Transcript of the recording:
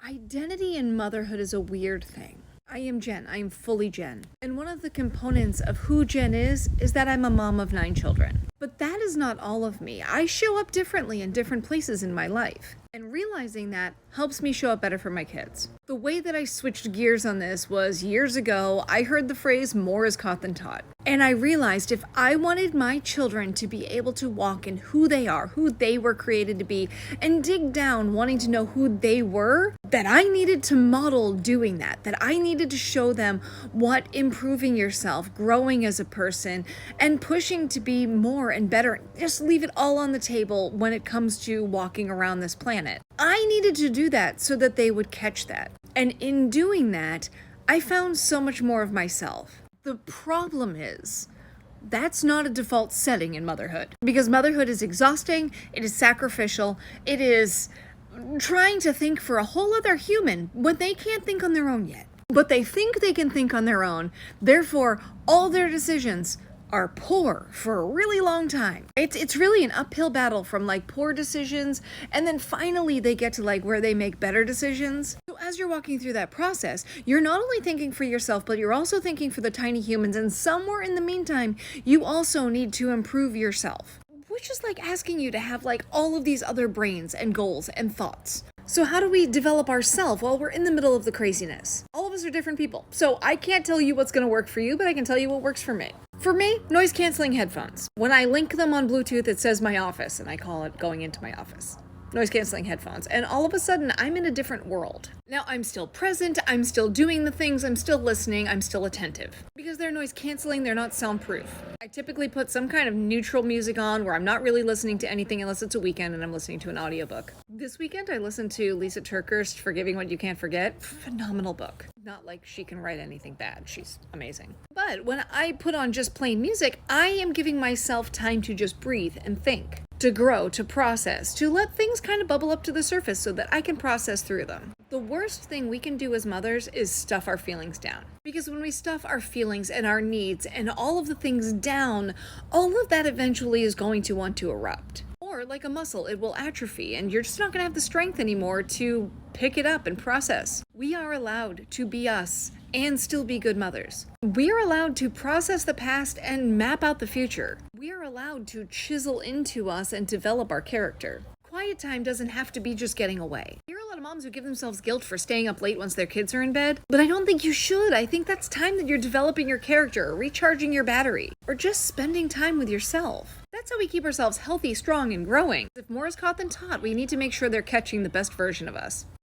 Identity in motherhood is a weird thing. I am Jen. I am fully Jen. And one of the components of who Jen is that I'm a mom of 9 children. But that is not all of me. I show up differently in different places in my life. And realizing that helps me show up better for my kids. The way that I switched gears on this was years ago, I heard the phrase more is caught than taught. And I realized if I wanted my children to be able to walk in who they are, who they were created to be, and dig down wanting to know who they were, that I needed to model doing that I needed to show them what improving yourself, growing as a person, and pushing to be more and better, just leave it all on the table when it comes to walking around this planet. I needed to do that so that they would catch that. And in doing that, I found so much more of myself. The problem is, that's not a default setting in motherhood. Because motherhood is exhausting, it is sacrificial, it is trying to think for a whole other human when they can't think on their own yet. But they think they can think on their own, therefore all their decisions are poor for a really long time. It's really an uphill battle from poor decisions, and then finally they get to where they make better decisions. So as you're walking through that process, you're not only thinking for yourself, but you're also thinking for the tiny humans, and somewhere in the meantime, you also need to improve yourself. Which is asking you to have all of these other brains and goals and thoughts. So how do we develop ourselves while we're in the middle of the craziness? All of us are different people. So I can't tell you what's going to work for you, but I can tell you what works for me. For me, noise canceling headphones. When I link them on Bluetooth, it says my office, and I call it going into my office. Noise canceling headphones. And all of a sudden, I'm in a different world. Now, I'm still present, I'm still doing the things, I'm still listening, I'm still attentive. Because they're noise canceling, they're not soundproof. I typically put some kind of neutral music on where I'm not really listening to anything unless it's a weekend and I'm listening to an audiobook. This weekend, I listened to Lisa Turker's Forgiving What You Can't Forget. Phenomenal book. Not like she can write anything bad. She's amazing. But when I put on just plain music, I am giving myself time to just breathe and think. To grow, to process, to let things kind of bubble up to the surface so that I can process through them. The worst thing we can do as mothers is stuff our feelings down. Because when we stuff our feelings and our needs and all of the things down, all of that eventually is going to want to erupt. Or like a muscle, it will atrophy and you're just not going to have the strength anymore to pick it up and process. We are allowed to be us and still be good mothers. We are allowed to process the past and map out the future. We are allowed to chisel into us and develop our character. Quiet time doesn't have to be just getting away. I hear a lot of moms who give themselves guilt for staying up late once their kids are in bed, but I don't think you should. I think that's time that you're developing your character, or recharging your battery, or just spending time with yourself. That's how we keep ourselves healthy, strong, and growing. If more is caught than taught, we need to make sure they're catching the best version of us.